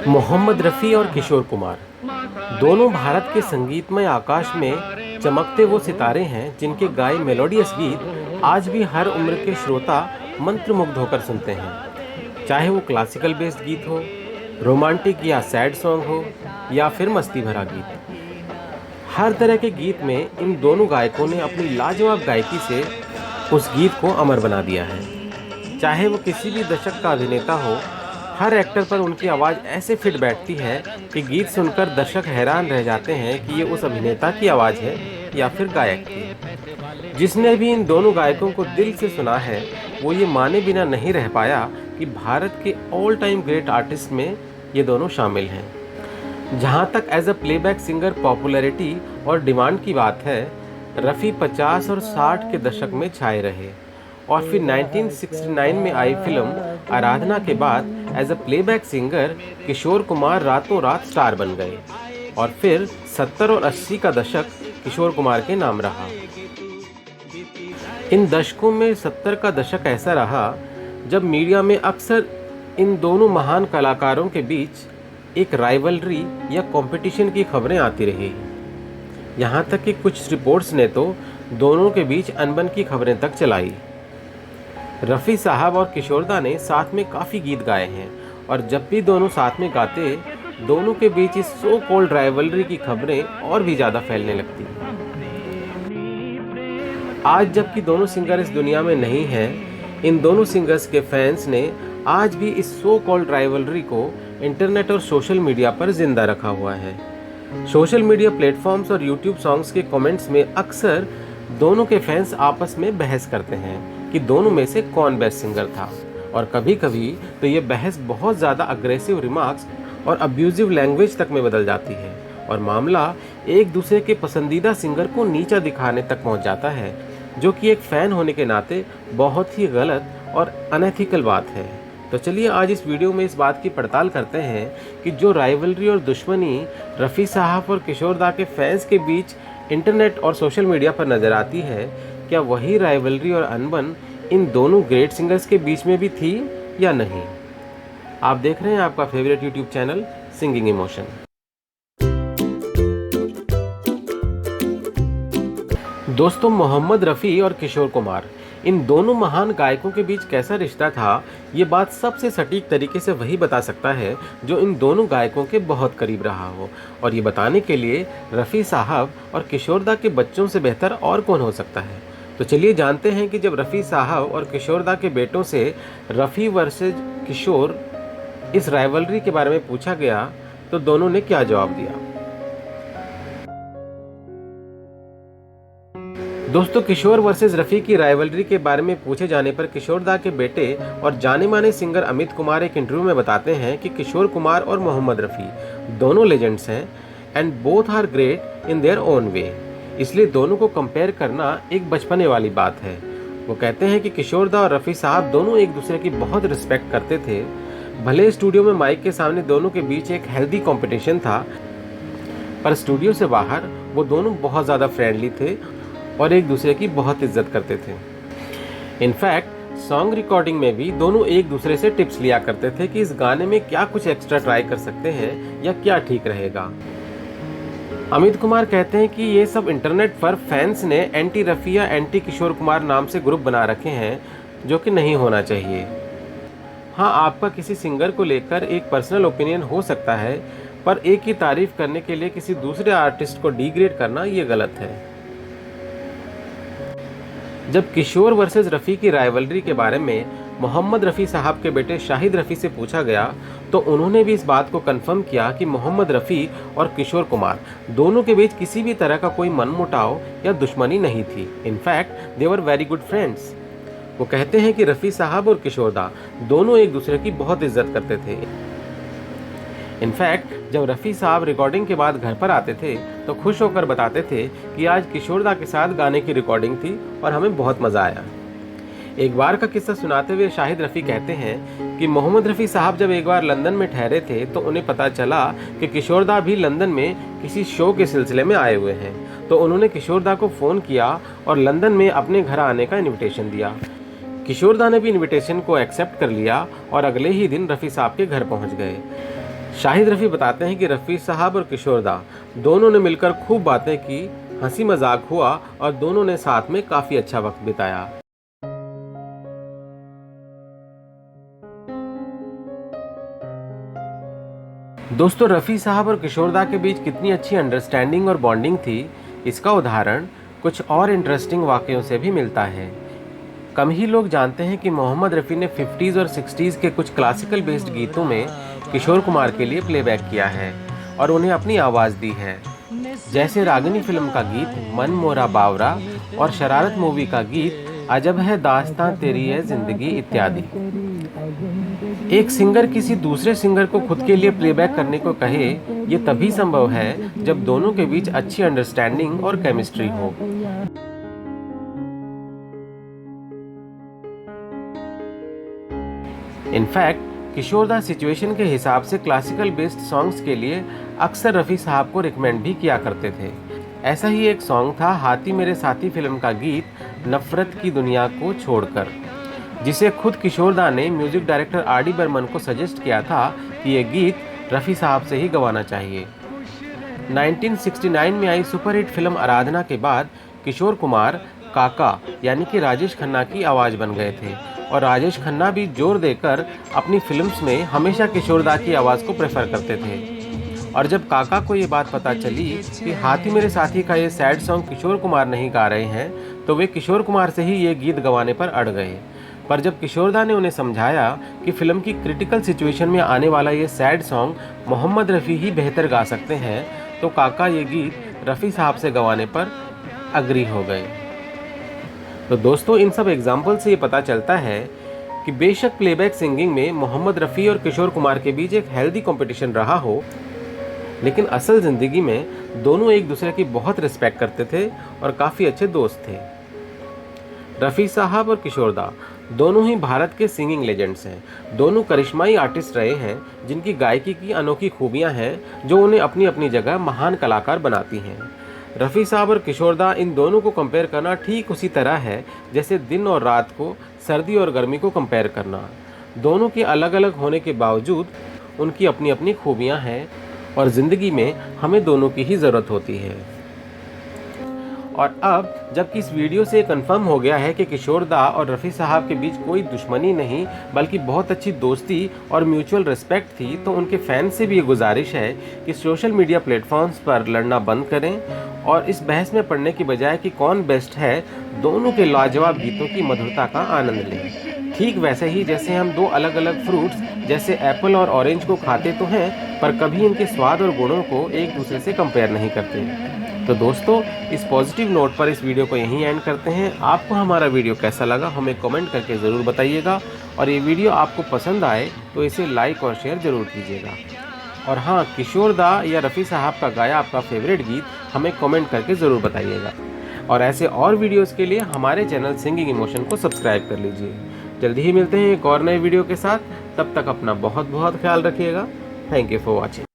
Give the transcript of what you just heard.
मोहम्मद रफ़ी और किशोर कुमार दोनों भारत के संगीतमय आकाश में चमकते वो सितारे हैं जिनके गाए मेलोडियस गीत आज भी हर उम्र के श्रोता मंत्रमुग्ध होकर सुनते हैं। चाहे वो क्लासिकल बेस्ड गीत हो, रोमांटिक या सैड सॉन्ग हो या फिर मस्ती भरा गीत, हर तरह के गीत में इन दोनों गायकों ने अपनी लाजवाब गायकी से उस गीत को अमर बना दिया है। चाहे वो किसी भी दशक का अभिनेता हो, हर एक्टर पर उनकी आवाज़ ऐसे फिट बैठती है कि गीत सुनकर दर्शक हैरान रह जाते हैं कि ये उस अभिनेता की आवाज़ है या फिर गायक की। जिसने भी इन दोनों गायकों को दिल से सुना है वो ये माने बिना नहीं रह पाया कि भारत के ऑल टाइम ग्रेट आर्टिस्ट में ये दोनों शामिल हैं। जहाँ तक as a playback singer popularity और डिमांड की बात है, रफ़ी 50 और 60 के दशक में छाए रहे और फिर 1969 में आई फिल्म आराधना के बाद as a playback singer Kishore Kumar रातों रात स्टार बन गए और फिर 70 और 80 का दशक किशोर कुमार के नाम रहा। इन दशकों में 70 का दशक ऐसा रहा जब मीडिया में अक्सर इन दोनों महान कलाकारों के बीच एक राइवलरी या कंपटीशन की खबरें आती रही। यहाँ तक कि कुछ रिपोर्ट्स ने तो दोनों के बीच अनबन की खबरें तक चलाई। रफ़ी साहब और किशोरदा ने साथ में काफ़ी गीत गाए हैं और जब भी दोनों साथ में गाते, दोनों के बीच इस सो कॉल्ड राइवलरी की खबरें और भी ज़्यादा फैलने लगती। आज जबकि दोनों सिंगर इस दुनिया में नहीं हैं, इन दोनों सिंगर्स के फैंस ने आज भी इस सो कॉल्ड राइवलरी को इंटरनेट और सोशल मीडिया पर जिंदा रखा हुआ है। सोशल मीडिया प्लेटफॉर्म्स और यूट्यूब सॉन्ग्स के कमेंट्स में अक्सर दोनों के फैंस आपस में बहस करते हैं कि दोनों में से कौन बेस्ट सिंगर था, और कभी कभी तो ये बहस बहुत ज़्यादा अग्रेसिव रिमार्क्स और अब्यूजिव लैंग्वेज तक में बदल जाती है और मामला एक दूसरे के पसंदीदा सिंगर को नीचा दिखाने तक पहुंच जाता है, जो कि एक फ़ैन होने के नाते बहुत ही गलत और अनएथिकल बात है। तो चलिए आज इस वीडियो में इस बात की पड़ताल करते हैं कि जो राइवलरी और दुश्मनी रफ़ी साहब और किशोरदा के फैंस के बीच इंटरनेट और सोशल मीडिया पर नज़र आती है, क्या वही राइवलरी और अनबन इन दोनों ग्रेट सिंगर्स के बीच में भी थी या नहीं। आप देख रहे हैं आपका favourite YouTube channel singing emotion. दोस्तों, मोहम्मद रफ़ी और किशोर कुमार, इन दोनों महान गायकों के बीच कैसा रिश्ता था, ये बात सबसे सटीक तरीके से वही बता सकता है जो इन दोनों गायकों के बहुत करीब रहा हो, और ये बताने के लिए रफ़ी साहब और किशोरदा के बच्चों से बेहतर और कौन हो सकता है। तो चलिए जानते हैं कि जब रफ़ी साहब और किशोरदा के बेटों से रफ़ी वर्सेस किशोर इस राइवलरी के बारे में पूछा गया तो दोनों ने क्या जवाब दिया। दोस्तों, किशोर वर्सेस रफ़ी की राइवलरी के बारे में पूछे जाने पर किशोरदा के बेटे और जाने माने सिंगर अमित कुमार एक इंटरव्यू में बताते हैं कि किशोर कुमार और मोहम्मद रफ़ी दोनों लेजेंड्स हैं and both are great in their own way, इसलिए दोनों को कंपेयर करना एक बचपने वाली बात है। वो कहते हैं कि किशोरदा और रफ़ी साहब दोनों एक दूसरे की बहुत रिस्पेक्ट करते थे। भले स्टूडियो में माइक के सामने दोनों के बीच एक हेल्दी कंपटीशन था, पर स्टूडियो से बाहर वो दोनों बहुत ज़्यादा फ्रेंडली थे और एक दूसरे की बहुत इज्जत करते थे। इनफैक्ट सॉन्ग रिकॉर्डिंग में भी दोनों एक दूसरे से टिप्स लिया करते थे कि इस गाने में क्या कुछ एक्स्ट्रा ट्राई कर सकते हैं या क्या ठीक रहेगा। अमित कुमार कहते हैं कि ये सब इंटरनेट पर फैंस ने एंटी रफ़ी या एंटी किशोर कुमार नाम से ग्रुप बना रखे हैं, जो कि नहीं होना चाहिए। हाँ, आपका किसी सिंगर को लेकर एक पर्सनल ओपिनियन हो सकता है, पर एक ही तारीफ करने के लिए किसी दूसरे आर्टिस्ट को डिग्रेड करना ये गलत है। जब किशोर वर्सेस रफ़ी की राइवलरी के बारे में मोहम्मद रफ़ी साहब के बेटे शाहिद रफ़ी से पूछा गया तो उन्होंने भी इस बात को कंफर्म किया कि मोहम्मद रफ़ी और किशोर कुमार दोनों के बीच किसी भी तरह का कोई मनमुटाव या दुश्मनी नहीं थी। In fact they were very good friends. वो कहते हैं कि रफ़ी साहब और किशोरदा दोनों एक दूसरे की बहुत इज्जत करते थे। इनफैक्ट जब रफ़ी साहब रिकॉर्डिंग के बाद घर पर आते थे तो खुश होकर बताते थे कि आज किशोरदा के साथ गाने की रिकॉर्डिंग थी और हमें बहुत मज़ा आया। एक बार का किस्सा सुनाते हुए शाहिद रफ़ी कहते हैं कि मोहम्मद रफ़ी साहब जब एक बार लंदन में ठहरे थे तो उन्हें पता चला कि किशोरदा भी लंदन में किसी शो के सिलसिले में आए हुए हैं, तो उन्होंने किशोरदा को फ़ोन किया और लंदन में अपने घर आने का इन्विटेशन दिया। किशोरदा ने भी इन्विटेशन को एक्सेप्ट कर लिया और अगले ही दिन रफ़ी साहब के घर पहुंच गए। शाहिद रफ़ी बताते हैं कि रफ़ी साहब और किशोर दा दोनों ने मिलकर खूब बातें की, हंसी मजाक हुआ और दोनों ने साथ में काफ़ी अच्छा वक्त बिताया। दोस्तों, रफ़ी साहब और किशोर दा के बीच कितनी अच्छी अंडरस्टैंडिंग और बॉन्डिंग थी, इसका उदाहरण कुछ और इंटरेस्टिंग वाक़यों से भी मिलता है। कम ही लोग जानते हैं कि मोहम्मद रफ़ी ने 50s और 60s के कुछ क्लासिकल बेस्ड गीतों में किशोर कुमार के लिए प्लेबैक किया है और उन्हें अपनी आवाज़ दी है, जैसे रागिनी फिल्म का गीत मन मोरा बावरा और शरारत मूवी का गीत अजब है दास्तां तेरी है जिंदगी इत्यादि। एक सिंगर किसी दूसरे सिंगर को खुद के लिए प्लेबैक करने को कहे, ये तभी संभव है जब दोनों के बीच अच्छी अंडरस्टैंडिंग और केमिस्ट्री हो। इनफैक्ट किशोर दा सिचुएशन के हिसाब से क्लासिकल बेस्ड सॉन्ग्स के लिए अक्सर रफ़ी साहब को रिकमेंड भी किया करते थे। ऐसा ही एक सॉन्ग था हाथी मेरे साथी फिल्म का गीत नफरत की दुनिया को छोड़कर, जिसे खुद किशोर दा ने म्यूजिक डायरेक्टर आर.डी. बर्मन को सजेस्ट किया था कि ये गीत रफ़ी साहब से ही गवाना चाहिए। 1969 में आई सुपरहिट फिल्म आराधना के बाद किशोर कुमार काका यानी कि राजेश खन्ना की आवाज़ बन गए थे और राजेश खन्ना भी जोर देकर अपनी फिल्म्स में हमेशा किशोर दा की आवाज़ को प्रेफर करते थे। और जब काका को ये बात पता चली कि हाथी मेरे साथी का ये सैड सॉन्ग किशोर कुमार नहीं गा रहे हैं, तो वे किशोर कुमार से ही ये गीत गवाने पर अड़ गए। पर जब किशोर दा ने उन्हें समझाया कि फिल्म की क्रिटिकल सिचुएशन में आने वाला ये सैड सॉन्ग मोहम्मद रफ़ी ही बेहतर गा सकते हैं, तो काका ये गीत रफ़ी साहब से गवाने पर अग्री हो गए। तो दोस्तों, इन सब एग्जाम्पल से ये पता चलता है कि बेशक प्लेबैक सिंगिंग में मोहम्मद रफ़ी और किशोर कुमार के बीच एक हेल्दी कंपटीशन रहा हो, लेकिन असल ज़िंदगी में दोनों एक दूसरे की बहुत रिस्पेक्ट करते थे और काफ़ी अच्छे दोस्त थे। रफ़ी साहब और किशोर दा दोनों ही भारत के सिंगिंग लेजेंड्स हैं। दोनों करिश्माई आर्टिस्ट रहे हैं जिनकी गायकी की अनोखी खूबियां हैं जो उन्हें अपनी अपनी जगह महान कलाकार बनाती हैं। रफ़ी साहब और किशोर दा इन दोनों को कंपेयर करना ठीक उसी तरह है जैसे दिन और रात को, सर्दी और गर्मी को कंपेयर करना। दोनों के अलग अलग होने के बावजूद उनकी अपनी अपनी खूबियां हैं और ज़िंदगी में हमें दोनों की ही ज़रूरत होती है। और अब जबकि इस वीडियो से कंफर्म हो गया है कि किशोर दा और रफ़ी साहब के बीच कोई दुश्मनी नहीं बल्कि बहुत अच्छी दोस्ती और म्यूचुअल रिस्पेक्ट थी, तो उनके फैंस से भी ये गुजारिश है कि सोशल मीडिया प्लेटफॉर्म्स पर लड़ना बंद करें और इस बहस में पड़ने की बजाय कि कौन बेस्ट है, दोनों के लाजवाब गीतों की मधुरता का आनंद लें। ठीक वैसे ही जैसे हम दो अलग अलग फ्रूट्स जैसे एप्पल और ऑरेंज को खाते तो हैं, पर कभी इनके स्वाद और गुणों को एक दूसरे से कंपेयर नहीं करते। तो दोस्तों, इस पॉजिटिव नोट पर इस वीडियो को यहीं एंड करते हैं। आपको हमारा वीडियो कैसा लगा हमें कमेंट करके ज़रूर बताइएगा और ये वीडियो आपको पसंद आए तो इसे लाइक और शेयर ज़रूर कीजिएगा। और हाँ, किशोर दा या रफ़ी साहब का गाया आपका फेवरेट गीत हमें कमेंट करके ज़रूर बताइएगा। और ऐसे और वीडियोज़ के लिए हमारे चैनल सिंगिंग इमोशन को सब्सक्राइब कर लीजिए। जल्दी ही मिलते हैं एक और नए वीडियो के साथ। तब तक अपना बहुत बहुत ख्याल रखिएगा। Thank you for watching.